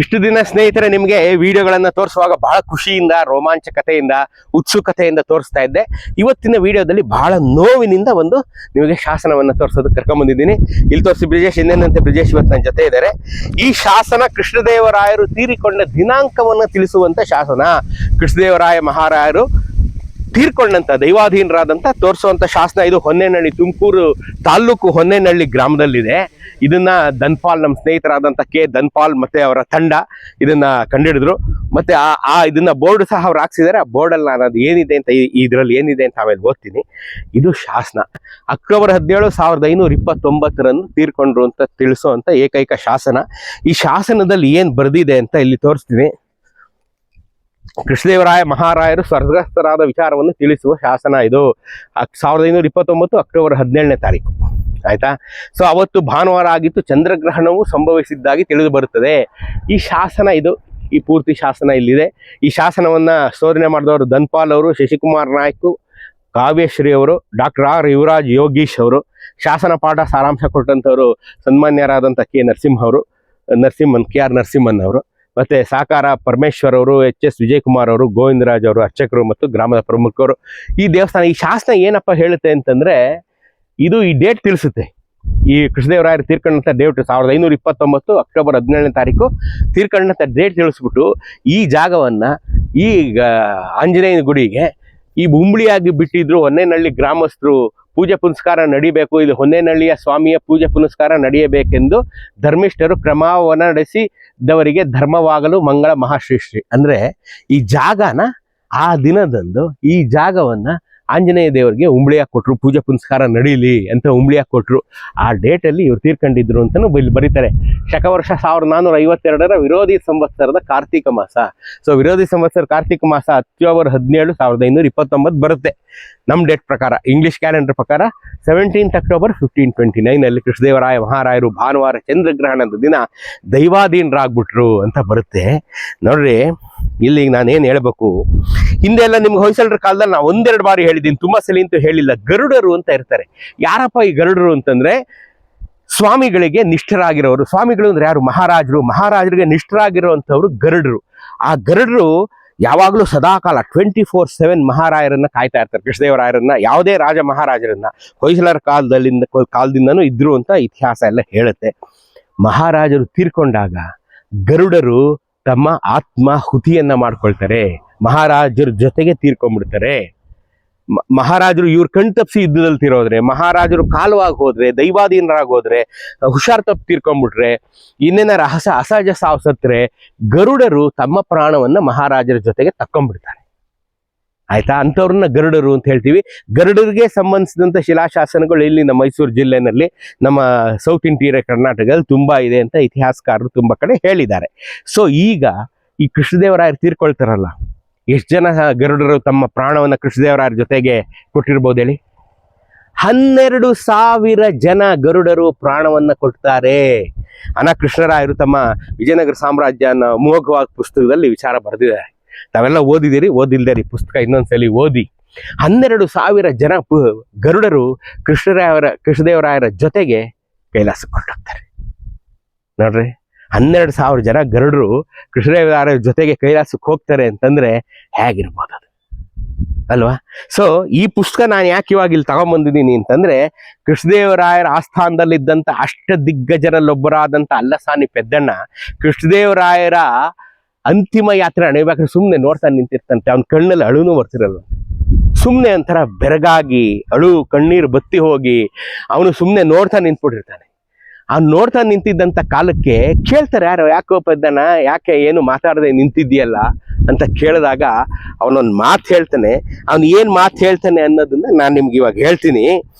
ಇಷ್ಟು ದಿನ ಸ್ನೇಹಿತರೆ ನಿಮಗೆ ವಿಡಿಯೋಗಳನ್ನ ತೋರಿಸುವಾಗ ಬಹಳ ಖುಷಿಯಿಂದ, ರೋಮಾಂಚಕತೆಯಿಂದ, ಉತ್ಸುಕತೆಯಿಂದ ತೋರಿಸ್ತಾ ಇದ್ದೆ. ಇವತ್ತಿನ ವಿಡಿಯೋದಲ್ಲಿ ಬಹಳ ನೋವಿನಿಂದ ಒಂದು ನಿಮಗೆ ಶಾಸನವನ್ನ ತೋರಿಸೋದಕ್ಕೆ ಕರ್ಕೊಂಡ್ಬಂದಿದ್ದೀನಿ. ಇಲ್ಲಿ ತೋರಿಸಿ ಬ್ರಿಜೇಶ್, ಇನ್ನೇನಂತೆ ಬ್ರಿಜೇಶ್ ಇವತ್ತು ನನ್ನ ಜೊತೆ ಇದ್ದಾರೆ. ಈ ಶಾಸನ ಕೃಷ್ಣದೇವರಾಯರು ತೀರಿಕೊಂಡ ದಿನಾಂಕವನ್ನು ತಿಳಿಸುವಂತ ಶಾಸನ. ಕೃಷ್ಣದೇವರಾಯ ಮಹಾರಾಯರು ತೀರ್ಕೊಂಡಂತ ದೈವಾಧೀನರಾದಂತ ತೋರಿಸುವಂತ ಶಾಸನ ಇದು. ಹೊನ್ನೇನಹಳ್ಳಿ, ತುಮಕೂರು ತಾಲ್ಲೂಕು ಹೊನ್ನೇನಹಳ್ಳಿ ಗ್ರಾಮದಲ್ಲಿದೆ. ಇದನ್ನ ಧನ್ಪಾಲ್, ನಮ್ಮ ಸ್ನೇಹಿತರಾದಂಥ ಕೆ ಧನ್ಪಾಲ್ ಮತ್ತೆ ಅವರ ತಂಡ ಇದನ್ನ ಕಂಡುಹಿಡಿದ್ರು. ಮತ್ತೆ ಇದನ್ನ ಬೋರ್ಡ್ ಸಹ ಅವ್ರು ಹಾಕ್ಸಿದ್ದಾರೆ. ಆ ಬೋರ್ಡಲ್ಲಿ ನಾನು ಅದು ಏನಿದೆ ಅಂತ, ಇದರಲ್ಲಿ ಏನಿದೆ ಅಂತ ಆಮೇಲೆ ಓದ್ತೀನಿ. ಇದು ಶಾಸನ. ಅಕ್ಟೋಬರ್ 17, 1529 ತೀರ್ಕೊಂಡ್ರು ಅಂತ ತಿಳಿಸುವಂತ ಏಕೈಕ ಶಾಸನ. ಈ ಶಾಸನದಲ್ಲಿ ಏನ್ ಬರೆದಿದೆ ಅಂತ ಇಲ್ಲಿ ತೋರಿಸ್ತೀನಿ. ಕೃಷ್ಣದೇವರಾಯ ಮಹಾರಾಯರು ಸ್ವರ್ಗಸ್ಥರಾದ ವಿಚಾರವನ್ನು ತಿಳಿಸುವ ಶಾಸನ ಇದು. 1529 ಅಕ್ಟೋಬರ್ 17 ಆಯ್ತಾ. ಸೊ ಅವತ್ತು ಭಾನುವಾರ ಆಗಿತ್ತು, ಚಂದ್ರಗ್ರಹಣವು ಸಂಭವಿಸಿದ್ದಾಗಿ ತಿಳಿದು ಬರುತ್ತದೆ. ಈ ಶಾಸನ ಇದು, ಈ ಪೂರ್ತಿ ಶಾಸನ ಇಲ್ಲಿದೆ. ಈ ಶಾಸನವನ್ನ ಶೋಧನೆ ಮಾಡಿದವರು ಧನ್ಪಾಲ್ ಅವರು, ಶಶಿಕುಮಾರ್ ನಾಯ್ಕು, ಕಾವ್ಯಶ್ರೀ ಅವರು, ಡಾಕ್ಟರ್ ಆರ್ ಯುವರಾಜ್ ಯೋಗೀಶ್ ಅವರು. ಶಾಸನ ಪಾಠ ಸಾರಾಂಶ ಕೊಟ್ಟಂಥವ್ರು ಸನ್ಮಾನ್ಯರಾದಂಥ ಕೆ ಆರ್ ನರಸಿಂಹನ್ ಅವರು. ಮತ್ತೆ ಸಾಕಾರ ಪರಮೇಶ್ವರ್ ಅವರು, HS ವಿಜಯಕುಮಾರ್ ಅವರು, ಗೋವಿಂದರಾಜ್ ಅವರು ಅರ್ಚಕರು ಮತ್ತು ಗ್ರಾಮದ ಪ್ರಮುಖರು. ಈ ದೇವಸ್ಥಾನ, ಈ ಶಾಸನ ಏನಪ್ಪ ಹೇಳುತ್ತೆ ಅಂತಂದ್ರೆ, ಇದು ಈ ಡೇಟ್ ತಿಳಿಸುತ್ತೆ. ಈ ಕೃಷ್ಣದೇವರಾಯರು ತೀರ್ಕೊಂಡಂಥ ಡೇಟ್ 1529 ಅಕ್ಟೋಬರ್ 17 ತೀರ್ಕೊಂಡಂಥ ಡೇಟ್ ತಿಳಿಸ್ಬಿಟ್ಟು ಈ ಜಾಗವನ್ನ ಈ ಆಂಜನೇಯನ ಗುಡಿಗೆ ಈ ಉಂಬಳಿಯಾಗಿ ಬಿಟ್ಟಿದ್ರು. ಹೊನ್ನೇನಹಳ್ಳಿ ಗ್ರಾಮಸ್ಥರು ಪೂಜೆ ಪುನಸ್ಕಾರ ನಡಿಬೇಕು, ಇದು ಹೊನ್ನೇನಹಳ್ಳಿಯ ಸ್ವಾಮಿಯ ಪೂಜೆ ಪುನಸ್ಕಾರ ನಡೆಯಬೇಕೆಂದು ಧರ್ಮಿಷ್ಠರು ಕ್ರಮವನ್ನು ನಡೆಸಿದವರಿಗೆ ಧರ್ಮವಾಗಲು ಮಂಗಳ ಮಹಾಶ್ರೀಶ್ರೀ. ಅಂದ್ರೆ ಈ ಜಾಗನ ಆ ದಿನದಂದು ಈ ಜಾಗವನ್ನ ಆಂಜನೇಯ ದೇವರಿಗೆ ಉಂಬಳಿಯಾಗಿ ಕೊಟ್ರು, ಪೂಜೆ ಪುನಸ್ಕಾರ ನಡೀಲಿ ಅಂತ ಉಂಬಳಿಯಾಗಿ ಕೊಟ್ರು. ಆ ಡೇಟಲ್ಲಿ ಇವ್ರು ತೀರ್ಕೊಂಡಿದ್ರು ಅಂತಲೂ ಇಲ್ಲಿ ಬರೀತಾರೆ. ಶಕವರ್ಷ 1452 ವಿರೋಧಿ ಸಂವತ್ಸರದ ಕಾರ್ತಿಕ ಮಾಸ. ಸೊ ವಿರೋಧಿ ಸಂವತ್ಸರ ಕಾರ್ತಿಕ ಮಾಸ ಅಕ್ಟೋಬರ್ 17, 1529 ಬರುತ್ತೆ ನಮ್ಮ ಡೇಟ್ ಪ್ರಕಾರ. ಇಂಗ್ಲಿಷ್ ಕ್ಯಾಲೆಂಡರ್ ಪ್ರಕಾರ 17 ಅಕ್ಟೋಬರ್ 1529 ಕೃಷ್ಣದೇವರಾಯ ಮಹಾರಾಯರು ಭಾನುವಾರ ಚಂದ್ರಗ್ರಹಣದ ದಿನ ದೈವಾಧೀನರಾಗ್ಬಿಟ್ರು ಅಂತ ಬರುತ್ತೆ. ನೋಡ್ರಿ, ಇಲ್ಲಿ ನಾನೇನು ಹೇಳ್ಬೇಕು, ಹಿಂದೆ ಎಲ್ಲ ನಿಮ್ಗೆ ಹೊಯ್ಸಳರ ಕಾಲದಲ್ಲಿ ನಾವು ಒಂದೆರಡು ಬಾರಿ ಹೇಳಿದ್ದೀನಿ, ತುಂಬಾ ಸಲ ಅಂತೂ ಹೇಳಿಲ್ಲ. ಗರುಡರು ಅಂತ ಇರ್ತಾರೆ. ಯಾರಪ್ಪ ಈ ಗರುಡರು ಅಂತಂದ್ರೆ, ಸ್ವಾಮಿಗಳಿಗೆ ನಿಷ್ಠರಾಗಿರೋರು. ಸ್ವಾಮಿಗಳು ಅಂದ್ರೆ ಯಾರು? ಮಹಾರಾಜರಿಗೆ ನಿಷ್ಠರಾಗಿರುವಂಥವ್ರು ಗರುಡರು. ಆ ಗರುಡರು ಯಾವಾಗಲೂ ಸದಾಕಾಲ 24/7 ಮಹಾರಾಯರನ್ನ ಕಾಯ್ತಾ ಇರ್ತಾರೆ. ಕೃಷ್ಣದೇವರಾಯರನ್ನ, ಯಾವುದೇ ರಾಜ ಮಹಾರಾಜರನ್ನ ಹೊಯ್ಸಳರ ಕಾಲದಿಂದನೂ ಇದ್ರು ಅಂತ ಇತಿಹಾಸ ಎಲ್ಲ ಹೇಳುತ್ತೆ. ಮಹಾರಾಜರು ತೀರ್ಕೊಂಡಾಗ ಗರುಡರು ತಮ್ಮ ಆತ್ಮಾಹುತಿಯನ್ನ ಮಾಡ್ಕೊಳ್ತಾರೆ. ಮಹಾರಾಜರ ಜೊತೆಗೆ ತೀರ್ಕೊಂಡ್ಬಿಡ್ತಾರೆ. ಮಹಾರಾಜರು ಇವ್ರ ಕಣ್ ತಪ್ಪಿಸಿ ಯುದ್ಧದಲ್ಲಿ ತೀರೋದ್ರೆ, ಮಹಾರಾಜರು ಕಾಲವಾಗಿ ಹೋದ್ರೆ, ದೈವಾಧೀನರಾಗಿ ಹೋದ್ರೆ, ಹುಷಾರ್ ತಪ್ಪು ತೀರ್ಕೊಂಡ್ಬಿಟ್ರೆ, ಇನ್ನೇನಾರ ಅಸಹಜ ಸಾವು ಸತ್ರೆ, ಗರುಡರು ತಮ್ಮ ಪ್ರಾಣವನ್ನ ಮಹಾರಾಜರ ಜೊತೆಗೆ ತಕ್ಕೊಂಡ್ಬಿಡ್ತಾರೆ. ಆಯ್ತಾ? ಅಂಥವ್ರನ್ನ ಗರುಡರು ಅಂತ ಹೇಳ್ತೀವಿ. ಗರುಡರಿಗೆ ಸಂಬಂಧಿಸಿದಂಥ ಶಿಲಾಶಾಸನಗಳು ಇಲ್ಲಿ ನಮ್ಮ ಮೈಸೂರು ಜಿಲ್ಲೆನಲ್ಲಿ, ನಮ್ಮ ಸೌತ್ ಇಂಟೀರಿಯರ್ ಕರ್ನಾಟಕದಲ್ಲಿ ತುಂಬಾ ಇದೆ ಅಂತ ಇತಿಹಾಸಕಾರರು ತುಂಬಾ ಕಡೆ ಹೇಳಿದ್ದಾರೆ. ಸೊ ಈಗ ಈ ಕೃಷ್ಣದೇವರಾಯರು ತೀರ್ಕೊಳ್ತಾರಲ್ಲ, ಎಷ್ಟು ಜನ ಗರುಡರು ತಮ್ಮ ಪ್ರಾಣವನ್ನ ಕೃಷ್ಣದೇವರಾಯರ ಜೊತೆಗೆ ಕೊಟ್ಟಿರ್ಬೋದು ಹೇಳಿ? 12,000 ಜನ ಗರುಡರು ಪ್ರಾಣವನ್ನ ಕೊಡ್ತಾರೆ. ಕೃಷ್ಣರಾಯರು ತಮ್ಮ ವಿಜಯನಗರ ಸಾಮ್ರಾಜ್ಯ ಅನ್ನೋ ಅಮೋಘವಾದ ಪುಸ್ತಕದಲ್ಲಿ ವಿಚಾರ ಬರೆದಿದ್ದಾರೆ. ತಾವೆಲ್ಲ ಓದಿದ್ದೀರಿ, ಓದಿಲ್ದೇರಿ ಪುಸ್ತಕ ಇನ್ನೊಂದ್ಸಲಿ ಓದಿ. 12,000 ಜನ ಗರುಡರು ಕೃಷ್ಣದೇವರಾಯರ ಜೊತೆಗೆ ಕೈಲಾಸಕ್ಕೆ ಹೊರಟೋಗ್ತಾರೆ. ನೋಡ್ರಿ, 12,000 ಜನ ಗರುಡರು ಕೃಷ್ಣದೇವರಾಯರ ಜೊತೆಗೆ ಕೈಲಾಸಕ್ಕೆ ಹೋಗ್ತಾರೆ ಅಂತಂದ್ರೆ ಹೇಗಿರ್ಬೋದು ಅದು ಅಲ್ವಾ? ಸೊ ಈ ಪುಸ್ತಕ ನಾನು ಯಾಕೆ ಇವಾಗ ಇಲ್ಲಿ ತಗೊಂಡ್ಬಂದಿದ್ದೀನಿ ಅಂತಂದ್ರೆ, ಕೃಷ್ಣದೇವರಾಯರ ಆಸ್ಥಾನದಲ್ಲಿದ್ದಂಥ ಅಷ್ಟ ದಿಗ್ಗಜರಲ್ಲೊಬ್ಬರಾದಂಥ ಅಲ್ಲಸಾನಿ ಪೆದ್ದಣ್ಣ ಕೃಷ್ಣದೇವರಾಯರ ಅಂತಿಮ ಯಾತ್ರೆ ನಡೆಯಬೇಕಾದ್ರೆ ಸುಮ್ಮನೆ ನೋಡ್ತಾ ನಿಂತಿರ್ತಂತೆ. ಅವನ ಕಣ್ಣಲ್ಲಿ ಅಳುನೂ ಬರ್ತಿರಲ್ಲ, ಸುಮ್ಮನೆ ಒಂಥರ ಬೆರಗಾಗಿ ಕಣ್ಣೀರು ಬತ್ತಿ ಹೋಗಿ ಅವನು ಸುಮ್ಮನೆ ನೋಡ್ತಾ ನಿಂತ್ಬಿಟ್ಟಿರ್ತಾನೆ. ಅವ್ನು ನೋಡ್ತಾ ನಿಂತಿದ್ದಂಥ ಕಾಲಕ್ಕೆ ಕೇಳ್ತಾರೆ ಯಾರೋ, ಯಾಕೋ ಪದ್ದನ ಯಾಕೆ ಏನು ಮಾತಾಡದೆ ನಿಂತಿದ್ದೀಯಲ್ಲ ಅಂತ ಕೇಳಿದಾಗ ಅವನೊಂದು ಮಾತು ಹೇಳ್ತಾನೆ. ಅವನು ಏನು ಮಾತು ಹೇಳ್ತಾನೆ ಅನ್ನೋದನ್ನ ನಾನು ನಿಮ್ಗೆ ಇವಾಗ ಹೇಳ್ತೀನಿ.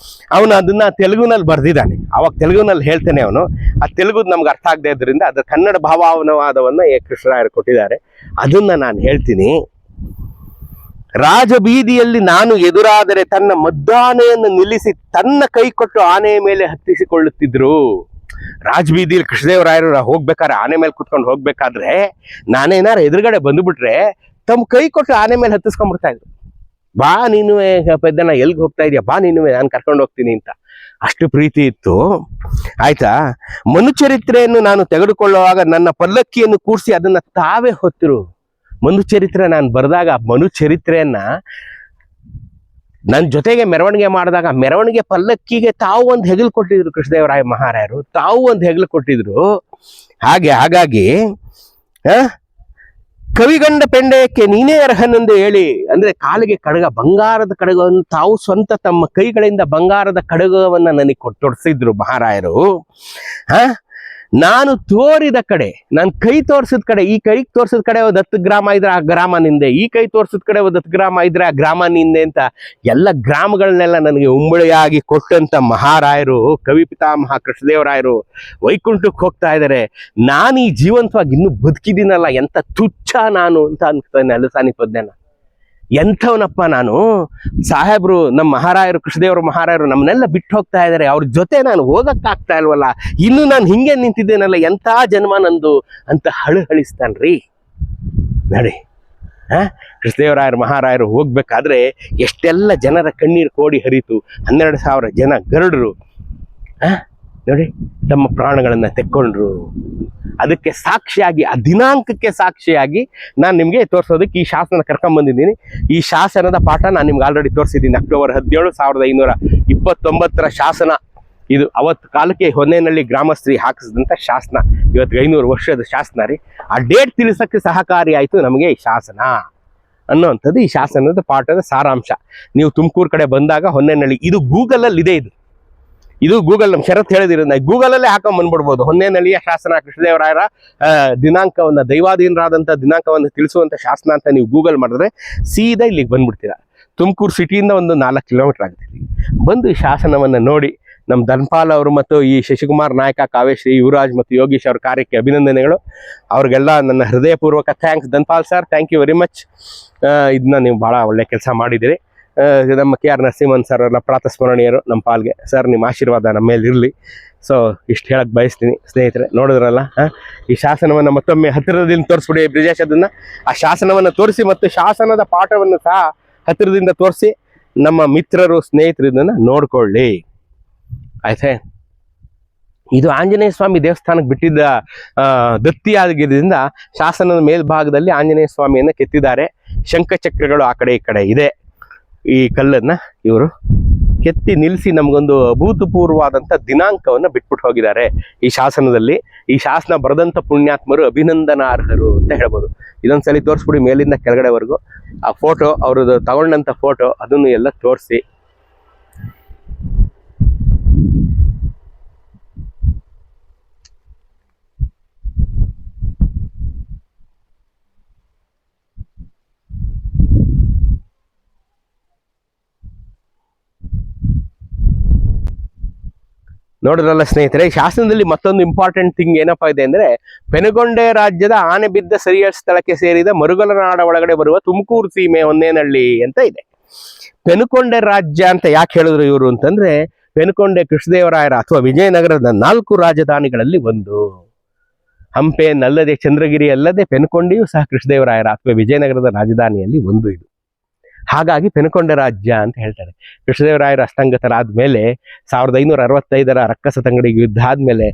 ಅವನು ಅದನ್ನ ತೆಲುಗುನಲ್ಲಿ ಬರೆದಿದ್ದಾನೆ, ಅವಾಗ ತೆಲುಗುನಲ್ಲಿ ಹೇಳ್ತಾನೆ ಅವನು. ಆ ತೆಲುಗುದು ನಮ್ಗೆ ಅರ್ಥ ಆಗದೆ ಇದ್ರಿಂದ ಅದರ ಕನ್ನಡ ಭಾವಾನುವಾದವನ್ನು ಕೃಷ್ಣರಾಯರು ಕೊಟ್ಟಿದ್ದಾರೆ, ಅದನ್ನ ನಾನು ಹೇಳ್ತೀನಿ. ರಾಜಬೀದಿಯಲ್ಲಿ ನಾನು ಎದುರಾದರೆ ತನ್ನ ಮದ್ದಾನೆಯನ್ನು ನಿಲ್ಲಿಸಿ ತನ್ನ ಕೈ ಕೊಟ್ಟು ಆನೆಯ ಮೇಲೆ ಹತ್ತಿಸಿಕೊಳ್ಳುತ್ತಿದ್ರು. ರಾಜಬೀದಿಯಲ್ಲಿ ಕೃಷ್ಣದೇವರಾಯರು ಹೋಗ್ಬೇಕಾದ್ರೆ, ಆನೆ ಮೇಲೆ ಕುತ್ಕೊಂಡು ಹೋಗ್ಬೇಕಾದ್ರೆ ನಾನೇನಾರು ಎದುರುಗಡೆ ಬಂದುಬಿಟ್ರೆ ತಮ್ಮ ಕೈ ಕೊಟ್ಟು ಆನೆ ಮೇಲೆ ಹತ್ತಿಸ್ಕೊಂಡ್ಬಿಡ್ತಾ ಇದ್ರು. ಬಾ ನೀನು ಪೆದ್ದನ ಎಲ್ಗೆ ಹೋಗ್ತಾ ಇದೆಯಾ, ಬಾ ನೀನು ನಾನು ಕರ್ಕೊಂಡು ಹೋಗ್ತೀನಿ ಅಂತ. ಅಷ್ಟು ಪ್ರೀತಿ ಇತ್ತು. ಆಯ್ತಾ. ಮನುಚರಿತ್ರೆಯನ್ನು ನಾನು ತೆಗೆದುಕೊಳ್ಳುವಾಗ ನನ್ನ ಪಲ್ಲಕ್ಕಿಯನ್ನು ಕೂರಿಸಿ ಅದನ್ನ ತಾವೇ ಹೊತ್ತರು. ಮನುಚರಿತ್ರೆ ನಾನು ಬರೆದಾಗ ಮನುಚರಿತ್ರೆಯನ್ನ ನನ್ನ ಜೊತೆಗೆ ಮೆರವಣಿಗೆ ಮಾಡಿದಾಗ ಮೆರವಣಿಗೆ ಪಲ್ಲಕ್ಕಿಗೆ ತಾವು ಒಂದು ಹೆಗಲು ಕೊಟ್ಟಿದ್ರು ಕೃಷ್ಣದೇವರಾಯ ಮಹಾರಾಯರು, ತಾವು ಒಂದು ಹೆಗಲು ಕೊಟ್ಟಿದ್ರು. ಹಾಗಾಗಿ ಕವಿಗಂಡ ಪೆಂಡೆಯಕ್ಕೆ ನೀನೇ ಅರ್ಹನೆಂದು ಹೇಳಿ, ಅಂದ್ರೆ ಕಾಲಿಗೆ ಕಡಗ, ಬಂಗಾರದ ಕಡಗವನ್ನು ತಾವು ಸ್ವಂತ ತಮ್ಮ ಕೈಗಳಿಂದ ಬಂಗಾರದ ಕಡಗವನ್ನ ನನಗೆ ತೊಡಿಸಿದ್ರು ಮಹಾರಾಯರು. ನಾನು ತೋರಿದ ಕಡೆ, ನಾನು ಕೈ ತೋರಿಸಿದ ಕಡೆ, ಈ ಕೈ ತೋರಿಸಿದ ಕಡೆ ಒಂದು 10 ಗ್ರಾಮ ಇದ್ರೆ ಆ ಗ್ರಾಮ ನಿಂದೆ, ಈ ಕೈ ತೋರಿಸಿದ ಕಡೆ ಒಂದು 10 ಗ್ರಾಮ ಇದ್ರೆ ಆ ಗ್ರಾಮ ನಿಂದೆ ಅಂತ ಎಲ್ಲ ಗ್ರಾಮಗಳನ್ನೆಲ್ಲ ನನಗೆ ಉಂಬಳಿಯಾಗಿ ಕೊಟ್ಟಂತ ಮಹಾರಾಯರು, ಕವಿ ಪಿತಾಮಹ ಕೃಷ್ಣದೇವರಾಯರು ವೈಕುಂಠಕ್ಕೆ ಹೋಗ್ತಾ ಇದ್ದಾರೆ. ನಾನು ಈ ಜೀವಂತವಾಗಿ ಇನ್ನೂ ಬದುಕಿದ್ದೀನಲ್ಲ, ಎಂತ ತುಚ್ಛ ನಾನು ಅಂತ ಅನ್ಸ್ತಾನೆ ಅಲಸಾನಿ ಪದ್ಯನ. ಎಂಥವನಪ್ಪ ನಾನು. ಸಾಹೇಬ್ರು ನಮ್ಮ ಮಹಾರಾಯರು, ಕೃಷ್ಣದೇವರ ಮಹಾರಾಯರು ನಮ್ಮನ್ನೆಲ್ಲ ಬಿಟ್ಟು ಹೋಗ್ತಾ ಇದ್ದಾರೆ, ಅವ್ರ ಜೊತೆ ನಾನು ಹೋಗಕ್ಕಾಗ್ತಾ ಇಲ್ವಲ್ಲ, ಇನ್ನು ನಾನು ಹಿಂಗೆ ನಿಂತಿದ್ದೇನಲ್ಲ, ಎಂಥ ಜನ್ಮ ನಂದು ಅಂತ ಹಳಿಸ್ತಾನ್ರಿ ನೋಡಿ. ಕೃಷ್ಣದೇವರಾಯರು ಮಹಾರಾಯರು ಹೋಗ್ಬೇಕಾದ್ರೆ ಎಷ್ಟೆಲ್ಲ ಜನರ ಕಣ್ಣೀರು ಕೋಡಿ ಹರಿತು. 12,000 ಜನ ಗರುಡರು ನೋಡಿ ತಮ್ಮ ಪ್ರಾಣಗಳನ್ನ ತೆಕ್ಕೊಂಡ್ರು. ಅದಕ್ಕೆ ಸಾಕ್ಷಿಯಾಗಿ, ಆ ದಿನಾಂಕಕ್ಕೆ ಸಾಕ್ಷಿಯಾಗಿ ನಾನು ನಿಮಗೆ ತೋರಿಸೋದಕ್ಕೆ ಈ ಶಾಸನ ಕರ್ಕೊಂಡ್ಬಂದಿದ್ದೀನಿ. ಈ ಶಾಸನದ ಪಾಠ ನಾನು ನಿಮ್ಗೆ ಆಲ್ರೆಡಿ ತೋರಿಸಿದ್ದೀನಿ. ಅಕ್ಟೋಬರ್ 17, 1529 ಶಾಸನ ಇದು. ಅವತ್ತು ಕಾಲಕ್ಕೆ ಹೊನ್ನೇನಹಳ್ಳಿ ಗ್ರಾಮಸ್ಥರಿ ಹಾಕಿಸಿದಂಥ ಶಾಸನ, ಇವತ್ತು 500 ವರ್ಷದ ಶಾಸನ ರೀ. ಆ ಡೇಟ್ ತಿಳಿಸೋಕ್ಕೆ ಸಹಕಾರಿ ಆಯಿತು ನಮಗೆ ಈ ಶಾಸನ ಅನ್ನೋವಂಥದ್ದು ಈ ಶಾಸನದ ಪಾಠದ ಸಾರಾಂಶ. ನೀವು ತುಮಕೂರು ಕಡೆ ಬಂದಾಗ ಹೊನ್ನೇನಹಳ್ಳಿ, ಇದು ಗೂಗಲಲ್ಲಿ ಇದೆ, ಇದು ಗೂಗಲ್ ನಮ್ಮ ಶರತ್ ಹೇಳಿದಿರೋದು, ಗೂಗಲಲ್ಲೇ ಹಾಕೊಂಡ್ ಬಂದ್ಬಿಡ್ಬೋದು. ಹೊನ್ನೇನಹಳ್ಳಿಯ ಶಾಸನ, ಕೃಷ್ಣದೇವರಾಯರ ದಿನಾಂಕವನ್ನ, ದೈವಾಧೀನರಾದಂಥ ದಿನಾಂಕವನ್ನು ತಿಳಿಸುವಂಥ ಶಾಸನ ಅಂತ ನೀವು ಗೂಗಲ್ ಮಾಡಿದ್ರೆ ಸೀದಾ ಇಲ್ಲಿಗೆ ಬಂದ್ಬಿಡ್ತೀರಾ. ತುಮಕೂರು ಸಿಟಿಯಿಂದ ಒಂದು 4 ಕಿಲೋಮೀಟರ್ ಆಗುತ್ತೆ. ಬಂದು ಈ ಶಾಸನವನ್ನು ನೋಡಿ ನಮ್ಮ ಧನ್ಪಾಲ್ ಅವರು ಮತ್ತು ಈ ಶಶಿಕುಮಾರ್ ನಾಯಕ, ಕಾವ್ಯಶ್ರೀ, ಯುವರಾಜ್ ಮತ್ತು ಯೋಗೀಶ್ ಅವ್ರ ಕಾರ್ಯಕ್ಕೆ ಅಭಿನಂದನೆಗಳು. ಅವ್ರಿಗೆಲ್ಲ ನನ್ನ ಹೃದಯಪೂರ್ವಕ thanks. Dhanpal sir, thank you very much. ಇದನ್ನ ನೀವು ಭಾಳ ಒಳ್ಳೆ ಕೆಲಸ ಮಾಡಿದ್ದೀರಿ. ನಮ್ಮ KR ನರಸಿಂಹನ್ ಸರ್ ಎಲ್ಲ ಪ್ರಾತಸ್ಮರಣೀಯರು ನಮ್ಮ ಪಾಲ್ಗೆ. ಸರ್ ನಿಮ್ಮ ಆಶೀರ್ವಾದ ನಮ್ಮ ಮೇಲೆ ಇರಲಿ. ಸೊ ಇಷ್ಟು ಹೇಳಕ್ಕೆ ಬಯಸ್ತೀನಿ ಸ್ನೇಹಿತರೆ. ನೋಡಿದ್ರಲ್ಲ, ಈ ಶಾಸನವನ್ನು ಮತ್ತೊಮ್ಮೆ ಹತ್ತಿರದಿಂದ ತೋರಿಸ್ಬಿಡಿ ಬ್ರಿಜೇಶ್. ಅದನ್ನು ಆ ಶಾಸನವನ್ನು ತೋರಿಸಿ ಮತ್ತು ಶಾಸನದ ಪಾಠವನ್ನು ಸಹ ಹತ್ತಿರದಿಂದ ತೋರಿಸಿ ನಮ್ಮ ಮಿತ್ರರು, ಸ್ನೇಹಿತರು ಇದನ್ನು ನೋಡ್ಕೊಳ್ಳಿ. ಆಯ್ತಾ. ಇದು ಆಂಜನೇಯ ಸ್ವಾಮಿ ದೇವಸ್ಥಾನಕ್ಕೆ ಬಿಟ್ಟಿದ್ದ ದತ್ತಿ ಆಗಿದ್ದರಿಂದ ಶಾಸನದ ಮೇಲ್ಭಾಗದಲ್ಲಿ ಆಂಜನೇಯ ಸ್ವಾಮಿಯನ್ನು ಕೆತ್ತಿದ್ದಾರೆ. ಶಂಖಚಕ್ರಗಳು ಆ ಕಡೆ ಈ ಕಡೆ ಇದೆ. ಈ ಕಲ್ಲನ್ನ ಇವರು ಕೆತ್ತಿ ನಿಲ್ಲಿಸಿ ನಮಗೊಂದು ಅಭೂತಪೂರ್ವವಾದಂಥ ದಿನಾಂಕವನ್ನು ಬಿಟ್ಬಿಟ್ಟು ಹೋಗಿದ್ದಾರೆ ಈ ಶಾಸನದಲ್ಲಿ. ಈ ಶಾಸನ ಬರೆದಂಥ ಪುಣ್ಯಾತ್ಮರು ಅಭಿನಂದನಾರ್ಹರು ಅಂತ ಹೇಳ್ಬೋದು. ಇದೊಂದ್ಸಲಿ ತೋರಿಸ್ಬಿಡಿ ಮೇಲಿಂದ ಕೆಳಗಡೆವರೆಗೂ. ಆ ಫೋಟೋ, ಅವ್ರದ್ದು ತಗೊಂಡಂಥ ಫೋಟೋ, ಅದನ್ನು ಎಲ್ಲ ತೋರಿಸಿ. ನೋಡಿದ್ರಲ್ಲ ಸ್ನೇಹಿತರೆ, ಶಾಸನದಲ್ಲಿ ಮತ್ತೊಂದು ಇಂಪಾರ್ಟೆಂಟ್ ಥಿಂಗ್ ಏನಪ್ಪಾ ಇದೆ ಅಂದ್ರೆ, ಪೆನುಗೊಂಡೆ ರಾಜ್ಯದ ಆನೆಬಿದ್ದ ಸರಿಯ ಸ್ಥಳಕ್ಕೆ ಸೇರಿದ ಮರುಗಲನಾಡ ಒಳಗಡೆ ಬರುವ ತುಮಕೂರು ಸೀಮೆ ಹೊನ್ನೇನಹಳ್ಳಿ ಅಂತ ಇದೆ. ಪೆನುಕೊಂಡೆ ರಾಜ್ಯ ಅಂತ ಯಾಕೆ ಹೇಳಿದ್ರು ಇವರು ಅಂತಂದ್ರೆ, ಪೆನುಕೊಂಡೆ ಕೃಷ್ಣದೇವರಾಯರ ಅಥವಾ ವಿಜಯನಗರದ 4 ರಾಜಧಾನಿಗಳಲ್ಲಿ ಒಂದು. ಹಂಪೆಯನ್ನಲ್ಲದೆ, ಚಂದ್ರಗಿರಿ ಅಲ್ಲದೆ ಪೆನುಕೊಂಡಿಯೂ ಸಹ ಕೃಷ್ಣದೇವರಾಯರ ಅಥವಾ ವಿಜಯನಗರದ ರಾಜಧಾನಿಯಲ್ಲಿ ಒಂದು ಇದು. ಹಾಗಾಗಿ ಪೆನುಕೊಂಡೆ ರಾಜ್ಯ ಅಂತ ಹೇಳ್ತಾರೆ. ಕೃಷ್ಣದೇವರಾಯರ ಅಸ್ತಂಗತರಾದ್ಮೇಲೆ 1565 ರಕ್ಕಸ ತಂಗಡಿಗೆ ಯುದ್ಧ ಆದ್ಮೇಲೆ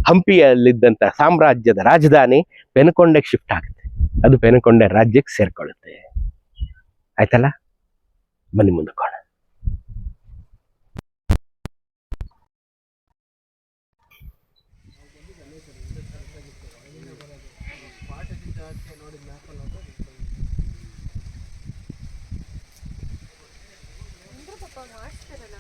ಹಂಪಿಯಲ್ಲಿದ್ದಂಥ ಸಾಮ್ರಾಜ್ಯದ ರಾಜಧಾನಿ ಪೆನುಕೊಂಡೆಗೆ ಶಿಫ್ಟ್ ಆಗುತ್ತೆ. ಅದು ಪೆನುಕೊಂಡೆ ರಾಜ್ಯಕ್ಕೆ ಸೇರ್ಕೊಳ್ಳುತ್ತೆ. ಆಯ್ತಲ್ಲ, ಬನ್ನಿ ಮುಂದಕ್ಕೋಣ. ನೋಡಿದ್ನ ಮಾಡಿಸ್ತಾರಲ್ಲ